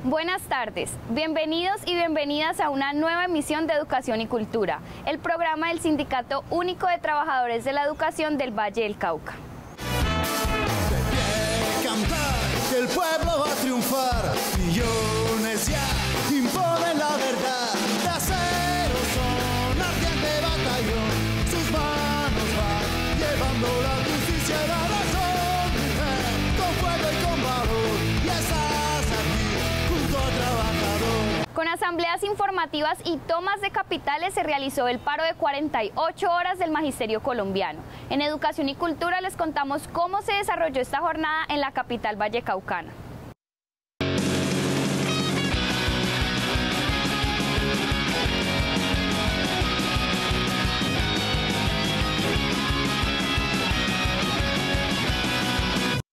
Buenas tardes, bienvenidos y bienvenidas a una nueva emisión de Educación y Cultura, el programa del Sindicato Único de Trabajadores de la Educación del Valle del Cauca. Cantar, que el pueblo va a triunfar, millones ya imponen la verdad, de acero son ardiente batallón, sus manos van llevando la justicia y la razón, con fuego y con valor, y estás aquí junto al trabajador. Con asambleas informativas y tomas de capitales se realizó el paro de 48 horas del Magisterio colombiano. En Educación y Cultura les contamos cómo se desarrolló esta jornada en la capital vallecaucana.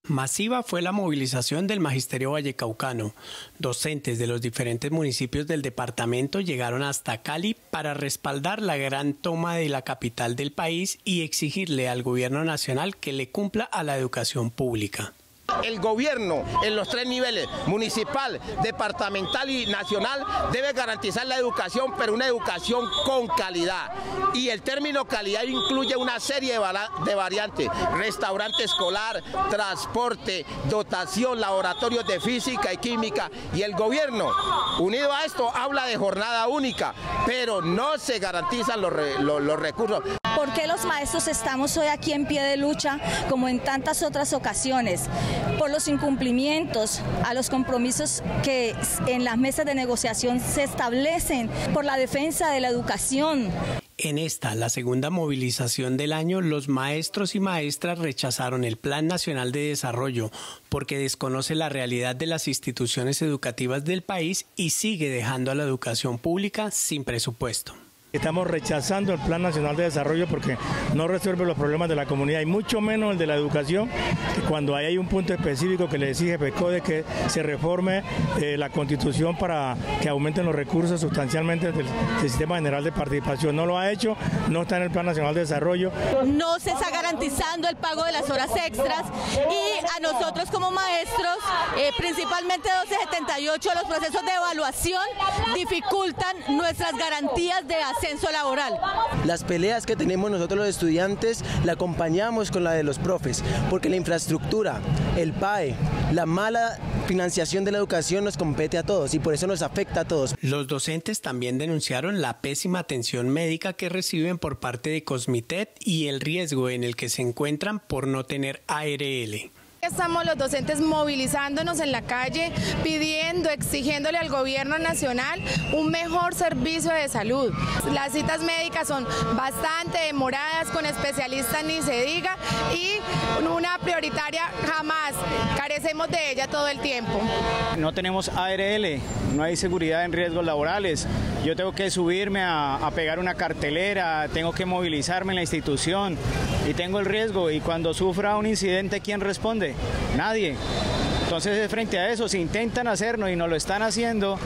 Masiva fue la movilización del Magisterio vallecaucano. Docentes de los diferentes municipios del departamento llegaron hasta Cali para respaldar la gran toma de la capital del país y exigirle al gobierno nacional que le cumpla a la educación pública. El gobierno en los tres niveles, municipal, departamental y nacional, debe garantizar la educación, pero una educación con calidad. Y el término calidad incluye una serie de variantes: restaurante escolar, transporte, dotación, laboratorios de física y química. Y el gobierno, unido a esto, habla de jornada única, pero no se garantizan los recursos. ¿Por qué los maestros estamos hoy aquí en pie de lucha, como en tantas otras ocasiones? Por los incumplimientos a los compromisos que en las mesas de negociación se establecen, por la defensa de la educación. En esta, la segunda movilización del año, los maestros y maestras rechazaron el Plan Nacional de Desarrollo porque desconoce la realidad de las instituciones educativas del país y sigue dejando a la educación pública sin presupuesto. Estamos rechazando el Plan Nacional de Desarrollo porque no resuelve los problemas de la comunidad y mucho menos el de la educación, que cuando hay un punto específico que le exige PECODE que se reforme la Constitución para que aumenten los recursos sustancialmente del Sistema General de Participación. No lo ha hecho, no está en el Plan Nacional de Desarrollo. No se está garantizando el pago de las horas extras y a nosotros como maestros, principalmente 1278, los procesos de evaluación dificultan nuestras garantías de ascenso laboral. Las peleas que tenemos nosotros los estudiantes la acompañamos con la de los profes, porque la infraestructura, el PAE, la mala financiación de la educación nos compete a todos y por eso nos afecta a todos. Los docentes también denunciaron la pésima atención médica que reciben por parte de Cosmitet y el riesgo en el que se encuentran por no tener ARL. Estamos los docentes movilizándonos en la calle, pidiendo, exigiéndole al gobierno nacional un mejor servicio de salud. Las citas médicas son bastante demoradas, con especialistas ni se diga, y una prioritaria jamás, carecemos de ella todo el tiempo. No tenemos ARL, no hay seguridad en riesgos laborales. Yo tengo que subirme a pegar una cartelera, tengo que movilizarme en la institución y tengo el riesgo, y cuando sufra un incidente, ¿quién responde? Nadie. Entonces, frente a eso, si intentan hacernos y nos lo están haciendo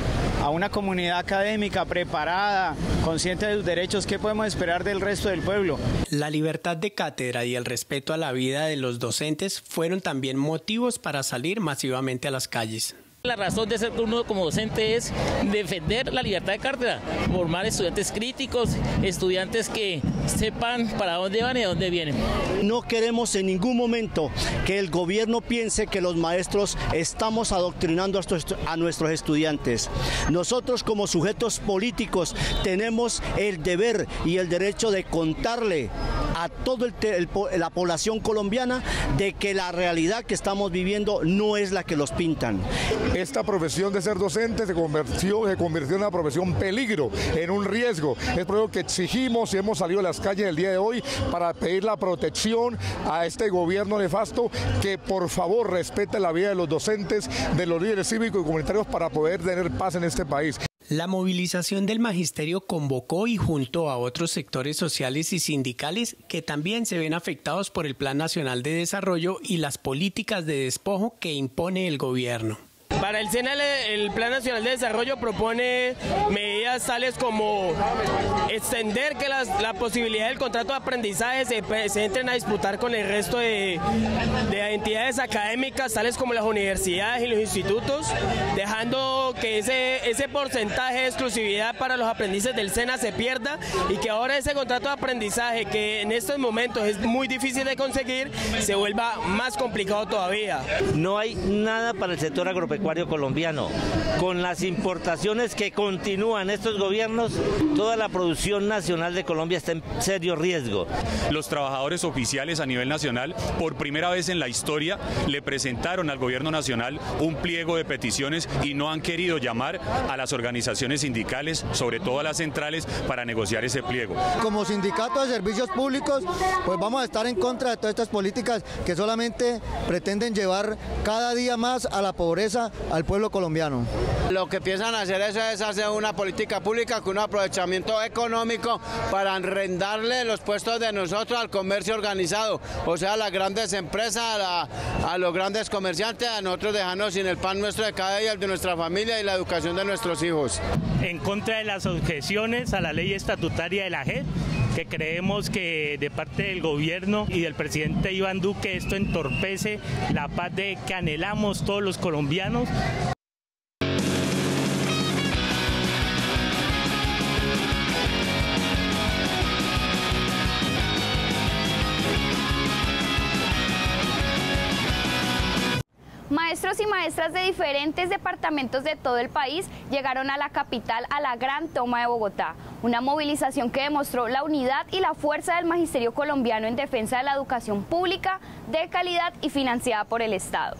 a una comunidad académica preparada, consciente de sus derechos, ¿qué podemos esperar del resto del pueblo? La libertad de cátedra y el respeto a la vida de los docentes fueron también motivos para salir masivamente a las calles. La razón de ser uno como docente es defender la libertad de cátedra, formar estudiantes críticos, estudiantes que sepan para dónde van y de dónde vienen. No queremos en ningún momento que el gobierno piense que los maestros estamos adoctrinando a nuestros estudiantes. Nosotros como sujetos políticos tenemos el deber y el derecho de contarle a toda la población colombiana de que la realidad que estamos viviendo no es la que los pintan. Esta profesión de ser docente se convirtió en una profesión peligro, en un riesgo. Es por eso que exigimos y hemos salido a las calles el día de hoy para pedir la protección a este gobierno nefasto, que por favor respete la vida de los docentes, de los líderes cívicos y comunitarios para poder tener paz en este país. La movilización del magisterio convocó y juntó a otros sectores sociales y sindicales que también se ven afectados por el Plan Nacional de Desarrollo y las políticas de despojo que impone el gobierno. Para el SENA, el Plan Nacional de Desarrollo propone medidas tales como extender que la posibilidad del contrato de aprendizaje se entren a disputar con el resto de entidades académicas, tales como las universidades y los institutos, dejando que ese porcentaje de exclusividad para los aprendices del SENA se pierda y que ahora ese contrato de aprendizaje, que en estos momentos es muy difícil de conseguir, se vuelva más complicado todavía. No hay nada para el sector agropecuario colombiano. Con las importaciones que continúan estos gobiernos, toda la producción nacional de Colombia está en serio riesgo. Los trabajadores oficiales a nivel nacional, por primera vez en la historia, le presentaron al gobierno nacional un pliego de peticiones y no han querido llamar a las organizaciones sindicales, sobre todo a las centrales, para negociar ese pliego. Como sindicato de servicios públicos, pues vamos a estar en contra de todas estas políticas que solamente pretenden llevar cada día más a la pobreza al pueblo colombiano. Lo que piensan hacer es hacer una política pública con un aprovechamiento económico para arrendarle los puestos de nosotros al comercio organizado, o sea, a las grandes empresas, a los grandes comerciantes, a nosotros dejarnos sin el pan nuestro de cada día, el de nuestra familia y la educación de nuestros hijos. En contra de las objeciones a la ley estatutaria de la JEP, que creemos que de parte del gobierno y del presidente Iván Duque esto entorpece la paz que anhelamos todos los colombianos. Maestros y maestras de diferentes departamentos de todo el país llegaron a la capital a la Gran Toma de Bogotá, una movilización que demostró la unidad y la fuerza del magisterio colombiano en defensa de la educación pública, de calidad y financiada por el Estado.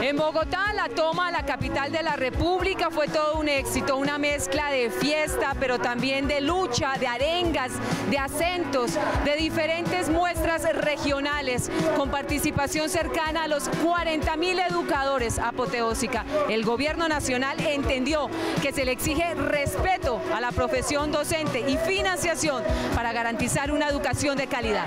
En Bogotá, la toma a la capital de la República fue todo un éxito, una mezcla de fiesta, pero también de lucha, de arengas, de acentos, de diferentes muestras regionales, con participación cercana a los 40.000 educadores, apoteósica. El gobierno nacional entendió que se le exige respeto a la profesión docente y financiación para garantizar una educación de calidad.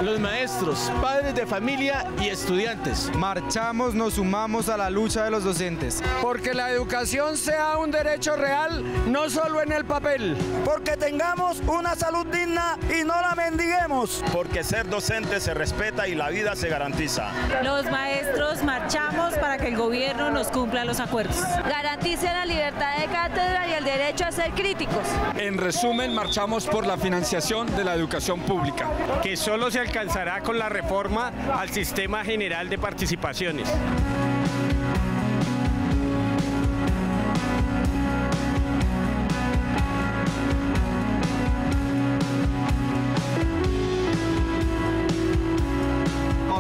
Los maestros, padres de familia y estudiantes. Marchamos, nos sumamos a la lucha de los docentes. Porque la educación sea un derecho real, no solo en el papel. Porque tengamos una salud digna y no la mendiguemos. Porque ser docente se respeta y la vida se garantiza. Los maestros marchamos para que el gobierno nos cumpla los acuerdos. Garantice la libertad de cátedra y el derecho a ser críticos. En resumen, marchamos por la financiación de la educación pública. Que solo se alcanzará con la reforma al sistema general de participaciones.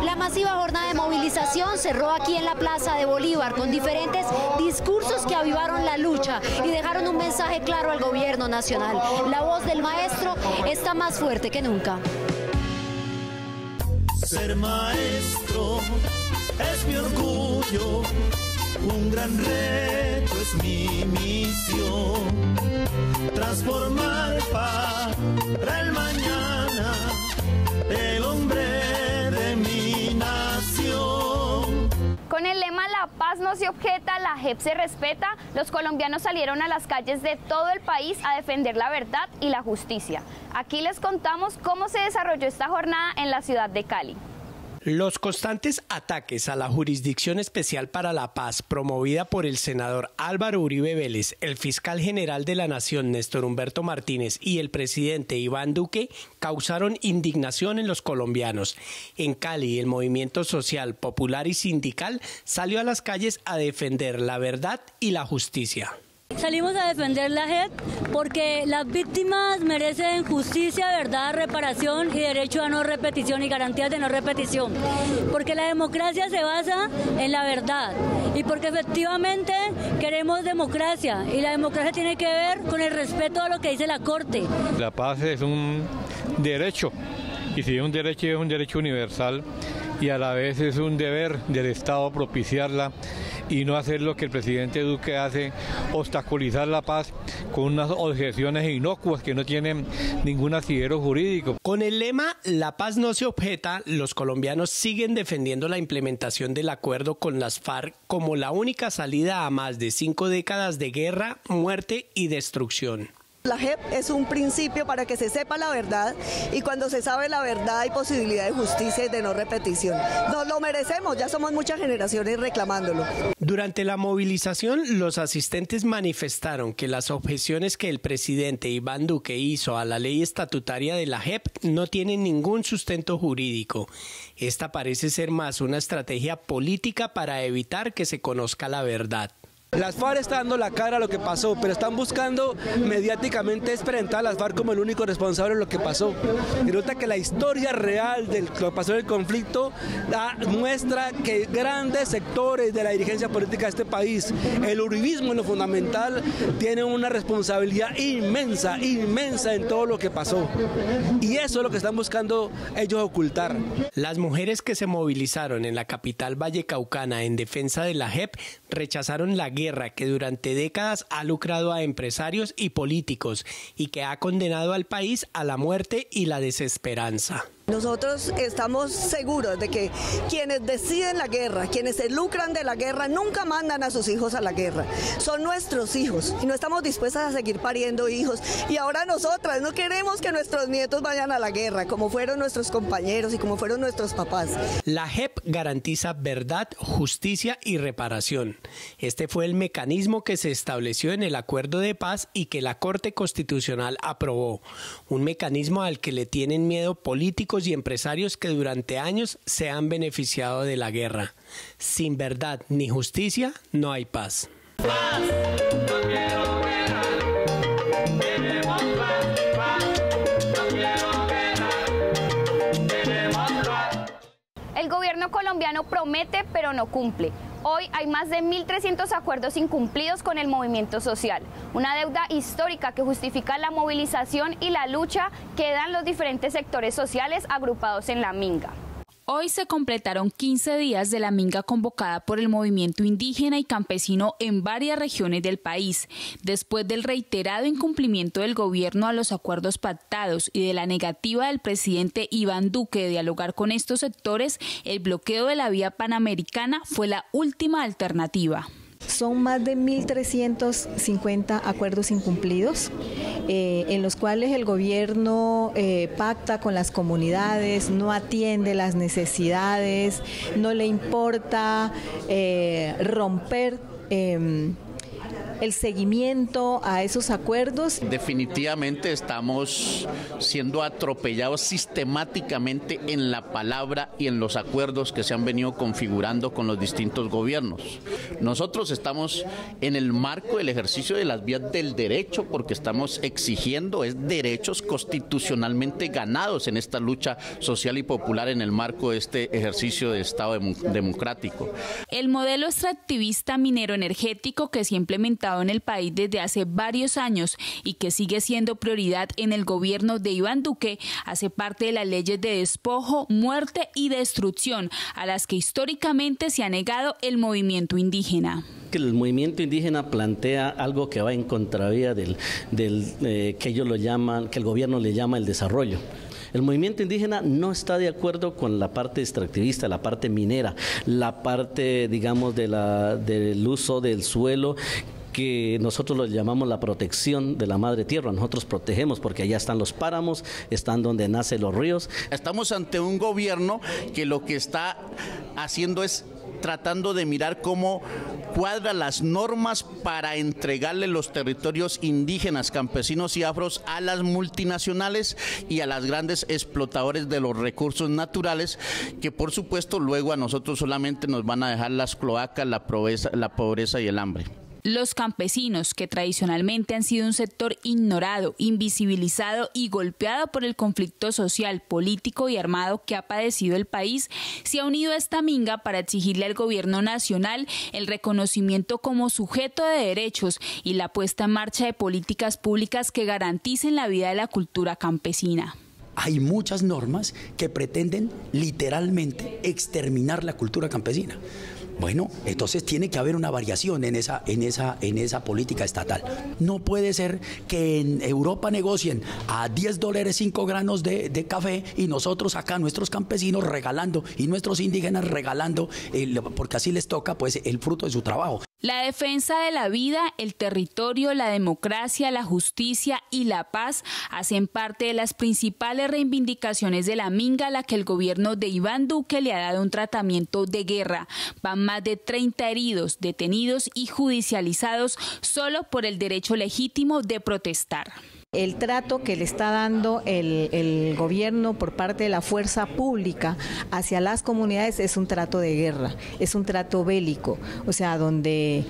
La masiva jornada de movilización cerró aquí en la Plaza de Bolívar con diferentes discursos que avivaron la lucha y dejaron un mensaje claro al gobierno nacional. La voz del maestro está más fuerte que nunca. Ser maestro es mi orgullo, un gran reto es mi misión, transformar para el mañana el hombre de mi nación. Con el lema "La paz no se objeta, la JEP se respeta", los colombianos salieron a las calles de todo el país a defender la verdad y la justicia. Aquí les contamos cómo se desarrolló esta jornada en la ciudad de Cali. Los constantes ataques a la Jurisdicción Especial para la Paz, promovida por el senador Álvaro Uribe Vélez, el fiscal general de la Nación Néstor Humberto Martínez y el presidente Iván Duque, causaron indignación en los colombianos. En Cali, el movimiento social, popular y sindical salió a las calles a defender la verdad y la justicia. Salimos a defender la JEP porque las víctimas merecen justicia, verdad, reparación y derecho a no repetición y garantías de no repetición. Porque la democracia se basa en la verdad y porque efectivamente queremos democracia y la democracia tiene que ver con el respeto a lo que dice la Corte. La paz es un derecho Y si es un derecho universal y a la vez es un deber del Estado propiciarla y no hacer lo que el presidente Duque hace, obstaculizar la paz con unas objeciones inocuas que no tienen ningún asidero jurídico. Con el lema "La paz no se objeta", los colombianos siguen defendiendo la implementación del acuerdo con las FARC como la única salida a más de 5 décadas de guerra, muerte y destrucción. La JEP es un principio para que se sepa la verdad, y cuando se sabe la verdad hay posibilidad de justicia y de no repetición. Nos lo merecemos, ya somos muchas generaciones reclamándolo. Durante la movilización, los asistentes manifestaron que las objeciones que el presidente Iván Duque hizo a la ley estatutaria de la JEP no tienen ningún sustento jurídico. Esta parece ser más una estrategia política para evitar que se conozca la verdad. Las FARC están dando la cara a lo que pasó, pero están buscando mediáticamente presentar a las FARC como el único responsable de lo que pasó. Y resulta que la historia real de lo que pasó en el conflicto muestra que grandes sectores de la dirigencia política de este país, el uribismo en lo fundamental, tienen una responsabilidad inmensa en todo lo que pasó. Y eso es lo que están buscando ellos ocultar. Las mujeres que se movilizaron en la capital vallecaucana en defensa de la JEP rechazaron la guerra que durante décadas ha lucrado a empresarios y políticos y que ha condenado al país a la muerte y la desesperanza. Nosotros estamos seguros de que quienes deciden la guerra, quienes se lucran de la guerra, nunca mandan a sus hijos a la guerra. Son nuestros hijos y no estamos dispuestas a seguir pariendo hijos. Y ahora nosotras no queremos que nuestros nietos vayan a la guerra, como fueron nuestros compañeros y como fueron nuestros papás. La JEP garantiza verdad, justicia y reparación. Este fue el mecanismo que se estableció en el acuerdo de paz y que la Corte Constitucional aprobó. Un mecanismo al que le tienen miedo políticos y empresarios que durante años se han beneficiado de la guerra. Sin verdad ni justicia no hay paz. El gobierno colombiano promete pero no cumple. Hoy hay más de 1.300 acuerdos incumplidos con el movimiento social, una deuda histórica que justifica la movilización y la lucha que dan los diferentes sectores sociales agrupados en la Minga. Hoy se completaron 15 días de la minga convocada por el movimiento indígena y campesino en varias regiones del país. Después del reiterado incumplimiento del gobierno a los acuerdos pactados y de la negativa del presidente Iván Duque de dialogar con estos sectores, el bloqueo de la vía panamericana fue la última alternativa. Son más de 1.350 acuerdos incumplidos, en los cuales el gobierno pacta con las comunidades, no atiende las necesidades, no le importa romper el seguimiento a esos acuerdos. Definitivamente estamos siendo atropellados sistemáticamente en la palabra y en los acuerdos que se han venido configurando con los distintos gobiernos. Nosotros estamos en el marco del ejercicio de las vías del derecho, porque estamos exigiendo derechos constitucionalmente ganados en esta lucha social y popular en el marco de este ejercicio de Estado democrático. El modelo extractivista minero energético que se ha implementado en el país desde hace varios años y que sigue siendo prioridad en el gobierno de Iván Duque hace parte de las leyes de despojo, muerte y destrucción a las que históricamente se ha negado el movimiento indígena. Que el movimiento indígena plantea algo que va en contravía que ellos lo llaman, que el gobierno le llama el desarrollo. El movimiento indígena no está de acuerdo con la parte extractivista, la parte minera, la parte, digamos, del uso del suelo, que nosotros lo llamamos la protección de la madre tierra. Nosotros protegemos porque allá están los páramos, están donde nacen los ríos. Estamos ante un gobierno que lo que está haciendo es tratando de mirar cómo cuadra las normas para entregarle los territorios indígenas, campesinos y afros a las multinacionales y a las grandes explotadores de los recursos naturales, que por supuesto luego a nosotros solamente nos van a dejar las cloacas, la pobreza y el hambre. Los campesinos, que tradicionalmente han sido un sector ignorado, invisibilizado y golpeado por el conflicto social, político y armado que ha padecido el país, se ha unido a esta minga para exigirle al gobierno nacional el reconocimiento como sujeto de derechos y la puesta en marcha de políticas públicas que garanticen la vida de la cultura campesina. hay muchas normas que pretenden literalmente exterminar la cultura campesina. Bueno, entonces tiene que haber una variación en esa política estatal. No puede ser que en Europa negocien a $10 5 granos de café y nosotros acá, nuestros campesinos regalando y nuestros indígenas regalando, porque así les toca pues el fruto de su trabajo. La defensa de la vida, el territorio, la democracia, la justicia y la paz hacen parte de las principales reivindicaciones de la Minga, a la que el gobierno de Iván Duque le ha dado un tratamiento de guerra. Van más de 30 heridos, detenidos y judicializados solo por el derecho legítimo de protestar. El trato que le está dando el gobierno por parte de la fuerza pública hacia las comunidades es un trato de guerra, es un trato bélico, o sea, donde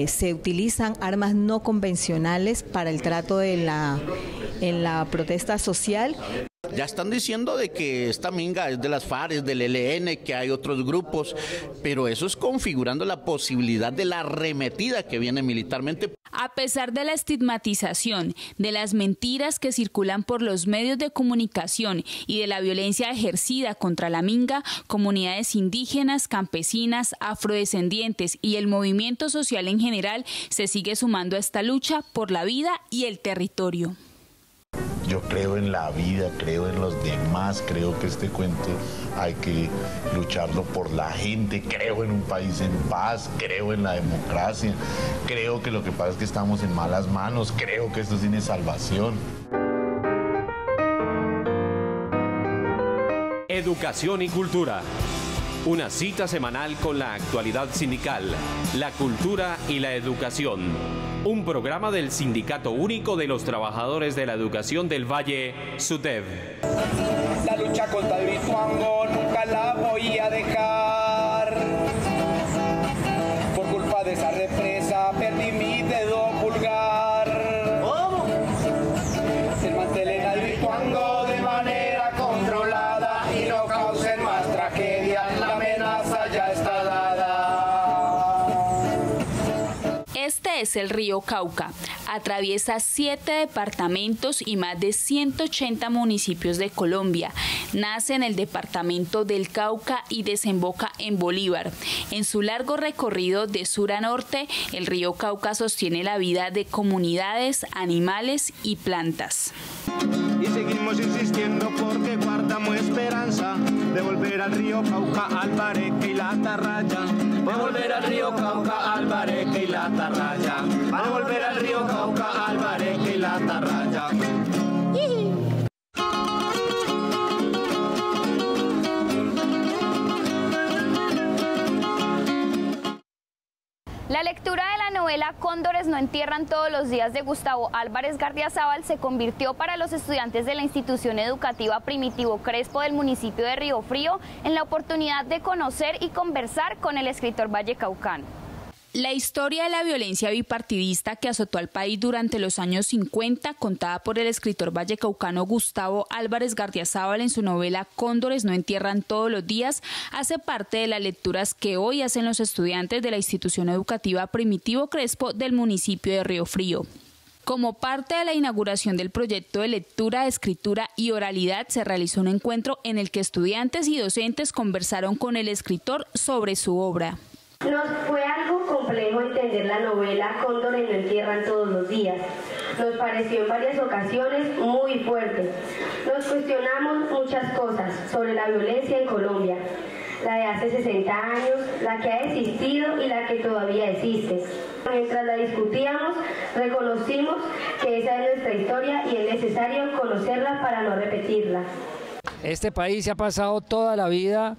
se utilizan armas no convencionales para el trato en la protesta social. Ya están diciendo de que esta minga es de las FARC, es del ELN, que hay otros grupos, pero eso es configurando la posibilidad de la arremetida que viene militarmente. A pesar de la estigmatización, de las mentiras que circulan por los medios de comunicación y de la violencia ejercida contra la Minga, comunidades indígenas, campesinas, afrodescendientes y el movimiento social en general se sigue sumando a esta lucha por la vida y el territorio. Yo creo en la vida, creo en los demás, creo que este cuento hay que lucharlo por la gente, creo en un país en paz, creo en la democracia, creo que lo que pasa es que estamos en malas manos, creo que esto tiene salvación. Educación y cultura. Una cita semanal con la actualidad sindical, la cultura y la educación. Un programa del Sindicato Único de los Trabajadores de la Educación del Valle, SUTEV. La lucha contra el Vituango nunca la voy a dejar. Por culpa de esa represa perdí mi dedo pulgar. ¿Cómo? Se mantelen al Vituango de manera controlada y no causen más tragedia. La amenaza ya está dada. Este es el río Cauca. Atraviesa 7 departamentos y más de 180 municipios de Colombia. Nace en el departamento del Cauca y desemboca en Bolívar. En su largo recorrido de sur a norte, el río Cauca sostiene la vida de comunidades, animales y plantas. Y seguimos insistiendo porque guardamos esperanza de volver al río Cauca, al Bareque y la Atarraya. De volver al río Cauca, al Bareque y la Atarraya. Van a volver al río Cauca, al Bareque y la Atarraya. La lectura de la novela Cóndores no entierran todos los días de Gustavo Álvarez Gardiazabal se convirtió para los estudiantes de la institución educativa Primitivo Crespo del municipio de Río Frío en la oportunidad de conocer y conversar con el escritor vallecaucano. La historia de la violencia bipartidista que azotó al país durante los años 50, contada por el escritor vallecaucano Gustavo Álvarez Gardiazabal en su novela Cóndores no entierran todos los días, hace parte de las lecturas que hoy hacen los estudiantes de la institución educativa Primitivo Crespo del municipio de Río Frío. Como parte de la inauguración del proyecto de lectura, escritura y oralidad, se realizó un encuentro en el que estudiantes y docentes conversaron con el escritor sobre su obra. Nos fue algo complejo entender la novela Cóndores no entierran todos los días. Nos pareció en varias ocasiones muy fuerte. Nos cuestionamos muchas cosas sobre la violencia en Colombia, la de hace 60 años, la que ha existido y la que todavía existe. Mientras la discutíamos, reconocimos que esa es nuestra historia y es necesario conocerla para no repetirla. Este país se ha pasado toda la vida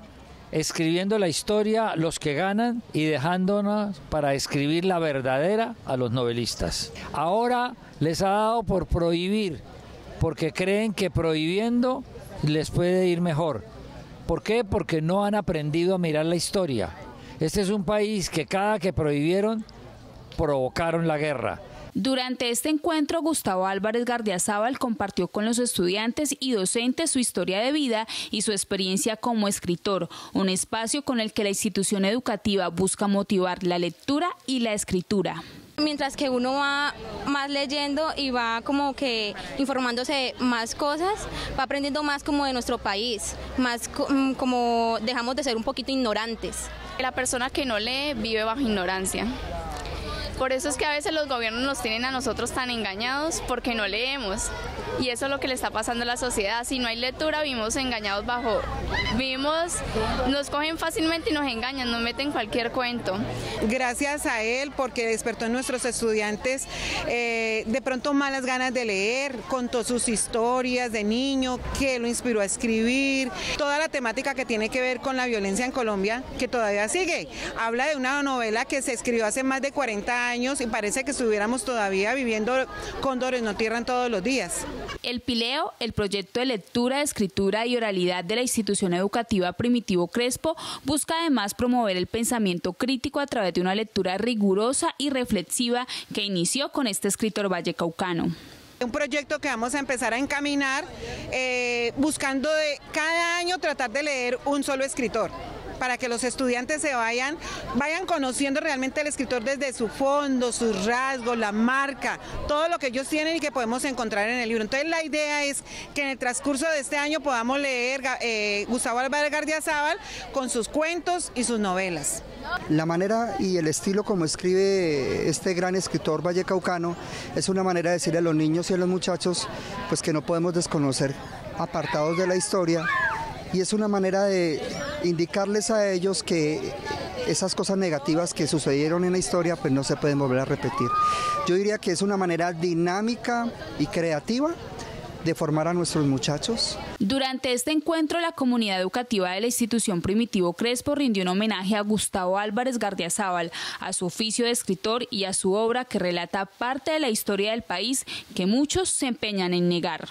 escribiendo la historia los que ganan y dejándonos para escribir la verdadera a los novelistas. Ahora les ha dado por prohibir, porque creen que prohibiendo les puede ir mejor. ¿Por qué? Porque no han aprendido a mirar la historia. Este es un país que cada que prohibieron, provocaron la guerra. Durante este encuentro, Gustavo Álvarez Gardiazabal compartió con los estudiantes y docentes su historia de vida y su experiencia como escritor, un espacio con el que la institución educativa busca motivar la lectura y la escritura. Mientras que uno va más leyendo y va como que informándose más cosas, va aprendiendo más como de nuestro país, más como dejamos de ser un poquito ignorantes. La persona que no lee vive bajo ignorancia. Por eso es que a veces los gobiernos nos tienen a nosotros tan engañados porque no leemos. Y eso es lo que le está pasando a la sociedad. Si no hay lectura, vivimos engañados nos cogen fácilmente y nos engañan, nos meten cualquier cuento. Gracias a él, porque despertó en nuestros estudiantes de pronto malas ganas de leer, contó sus historias de niño, que lo inspiró a escribir, toda la temática que tiene que ver con la violencia en Colombia, que todavía sigue. Habla de una novela que se escribió hace más de 40 años y parece que estuviéramos todavía viviendo cóndores no tierran todos los días. El Pileo, el proyecto de lectura, escritura y oralidad de la institución educativa Primitivo Crespo, busca además promover el pensamiento crítico a través de una lectura rigurosa y reflexiva que inició con este escritor vallecaucano. Un proyecto que vamos a empezar a encaminar buscando de cada año tratar de leer un solo escritor, para que los estudiantes se vayan conociendo realmente al escritor desde su fondo, sus rasgos, la marca, todo lo que ellos tienen y que podemos encontrar en el libro. Entonces la idea es que en el transcurso de este año podamos leer Gustavo Álvarez Gardiazabal con sus cuentos y sus novelas. La manera y el estilo como escribe este gran escritor vallecaucano es una manera de decirle a los niños y a los muchachos pues que no podemos desconocer apartados de la historia, y es una manera de indicarles a ellos que esas cosas negativas que sucedieron en la historia pues no se pueden volver a repetir. Yo diría que es una manera dinámica y creativa de formar a nuestros muchachos. Durante este encuentro, la comunidad educativa de la institución Primitivo Crespo rindió un homenaje a Gustavo Álvarez Gardiazabal, a su oficio de escritor y a su obra que relata parte de la historia del país que muchos se empeñan en negar.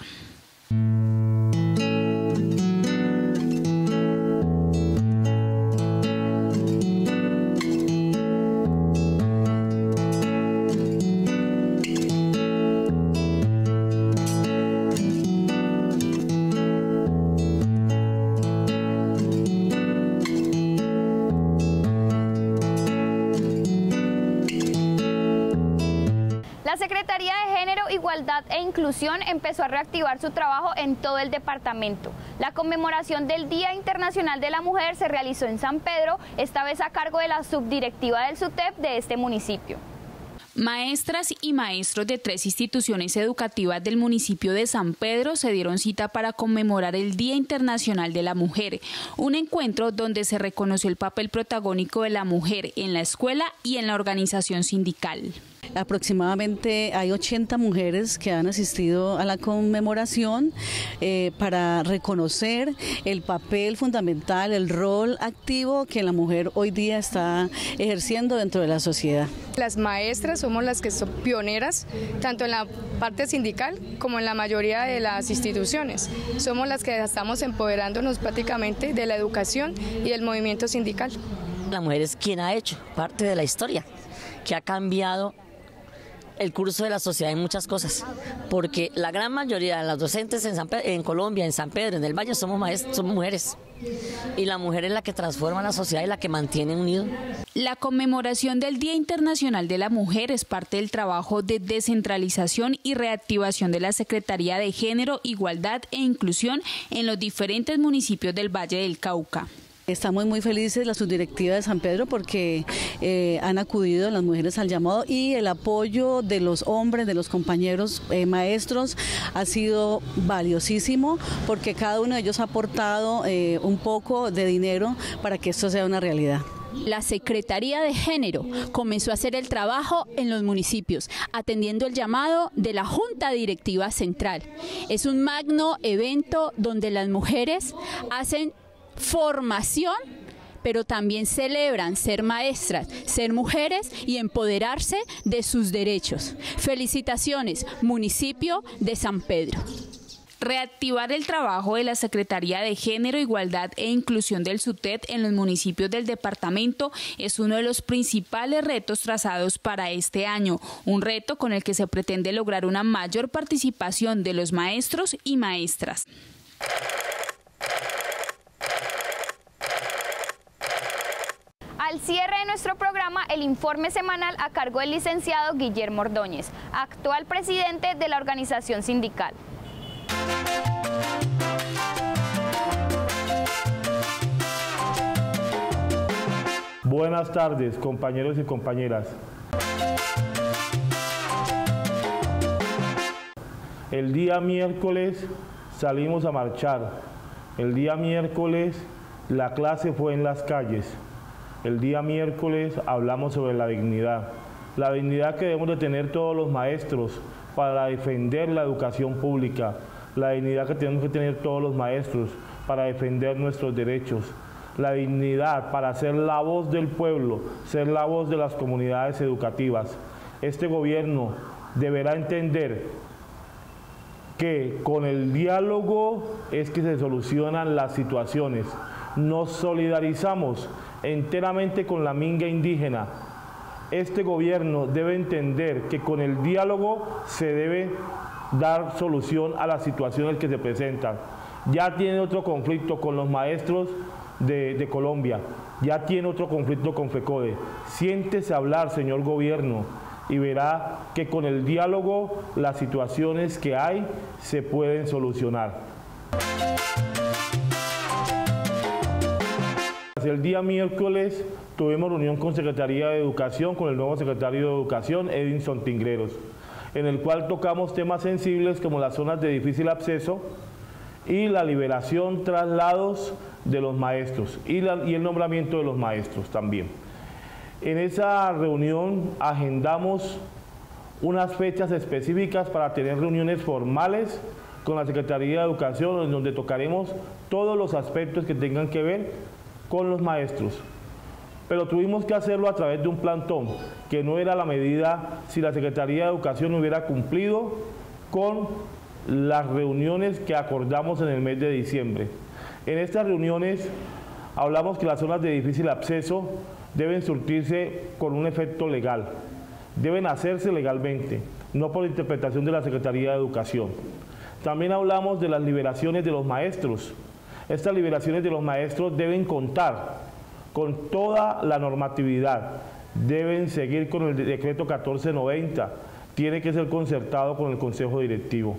La Secretaría de Género, Igualdad e Inclusión empezó a reactivar su trabajo en todo el departamento. La conmemoración del Día Internacional de la Mujer se realizó en San Pedro, esta vez a cargo de la subdirectiva del SUTEP de este municipio. Maestras y maestros de 3 instituciones educativas del municipio de San Pedro se dieron cita para conmemorar el Día Internacional de la Mujer, un encuentro donde se reconoció el papel protagónico de la mujer en la escuela y en la organización sindical. Aproximadamente hay 80 mujeres que han asistido a la conmemoración para reconocer el papel fundamental, el rol activo que la mujer hoy día está ejerciendo dentro de la sociedad. Las maestras somos las que son pioneras, tanto en la parte sindical como en la mayoría de las instituciones. Somos las que estamos empoderándonos prácticamente de la educación y del movimiento sindical. La mujer es quien ha hecho parte de la historia, que ha cambiado el curso de la sociedad en muchas cosas, porque la gran mayoría de las docentes en Colombia, en San Pedro, en el Valle, somos mujeres, y la mujer es la que transforma la sociedad y la que mantiene unido. La conmemoración del Día Internacional de la Mujer es parte del trabajo de descentralización y reactivación de la Secretaría de Género, Igualdad e Inclusión en los diferentes municipios del Valle del Cauca. Estamos muy felices, la subdirectiva de San Pedro, porque han acudido las mujeres al llamado y el apoyo de los hombres, de los compañeros maestros ha sido valiosísimo, porque cada uno de ellos ha aportado un poco de dinero para que esto sea una realidad. La Secretaría de Género comenzó a hacer el trabajo en los municipios, atendiendo el llamado de la Junta Directiva Central. Es un magno evento donde las mujeres hacen formación, pero también celebran ser maestras, ser mujeres y empoderarse de sus derechos. Felicitaciones, municipio de San Pedro. Reactivar el trabajo de la Secretaría de Género, Igualdad e Inclusión del SUTEP en los municipios del departamento es uno de los principales retos trazados para este año, un reto con el que se pretende lograr una mayor participación de los maestros y maestras. al cierre de nuestro programa, el informe semanal a cargo del licenciado Guillermo Ordóñez, actual presidente de la organización sindical. Buenas tardes, compañeros y compañeras. El día miércoles salimos a marchar. El día miércoles la clase fue en las calles. El día miércoles hablamos sobre la dignidad que debemos de tener todos los maestros para defender la educación pública, la dignidad que tenemos que tener todos los maestros para defender nuestros derechos, la dignidad para ser la voz del pueblo, ser la voz de las comunidades educativas. Este gobierno deberá entender que con el diálogo es que se solucionan las situaciones. Nos solidarizamos enteramente con la minga indígena. Este gobierno debe entender que con el diálogo se debe dar solución a las situaciones que se presentan. Ya tiene otro conflicto con los maestros de Colombia, ya tiene otro conflicto con FECODE. Siéntese a hablar, señor gobierno, y verá que con el diálogo las situaciones que hay se pueden solucionar. El día miércoles tuvimos reunión con Secretaría de Educación, con el nuevo secretario de Educación, Edinson Tingreros, en el cual tocamos temas sensibles como las zonas de difícil acceso y la liberación, traslados de los maestros y el nombramiento de los maestros también. En esa reunión agendamos unas fechas específicas para tener reuniones formales con la Secretaría de Educación, en donde tocaremos todos los aspectos que tengan que ver con los maestros. Pero tuvimos que hacerlo a través de un plantón, que no era la medida si la Secretaría de Educación hubiera cumplido con las reuniones que acordamos en el mes de diciembre. En estas reuniones hablamos que las zonas de difícil acceso deben surtirse con un efecto legal, deben hacerse legalmente, no por interpretación de la Secretaría de Educación. También hablamos de las liberaciones de los maestros. Estas liberaciones de los maestros deben contar con toda la normatividad, deben seguir con el decreto 1490, tiene que ser concertado con el Consejo Directivo.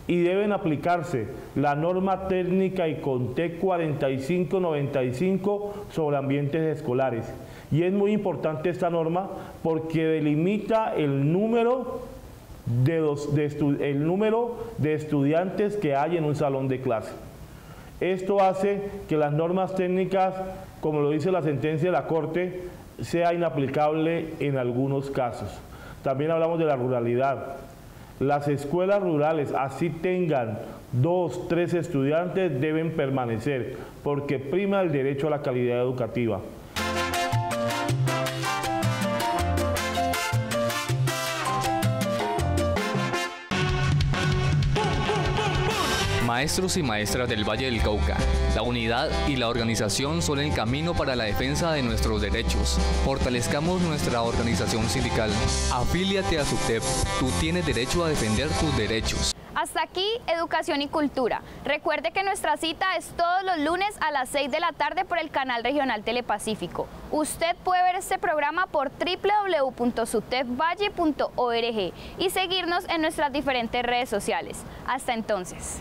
Y deben aplicarse la norma técnica ICONTEC 4595 sobre ambientes escolares. Y es muy importante esta norma porque delimita el número de estudiantes que hay en un salón de clase. Esto hace que las normas técnicas, como lo dice la sentencia de la Corte, sea inaplicable en algunos casos. También hablamos de la ruralidad. Las escuelas rurales, así tengan 2, 3 estudiantes, deben permanecer, porque prima el derecho a la calidad educativa. Maestros y maestras del Valle del Cauca, la unidad y la organización son el camino para la defensa de nuestros derechos. Fortalezcamos nuestra organización sindical. Afíliate a SUTEP, tú tienes derecho a defender tus derechos. Hasta aquí, Educación y Cultura. Recuerde que nuestra cita es todos los lunes a las 6 de la tarde por el canal regional Telepacífico. Usted puede ver este programa por www.sutepvalle.org y seguirnos en nuestras diferentes redes sociales. Hasta entonces.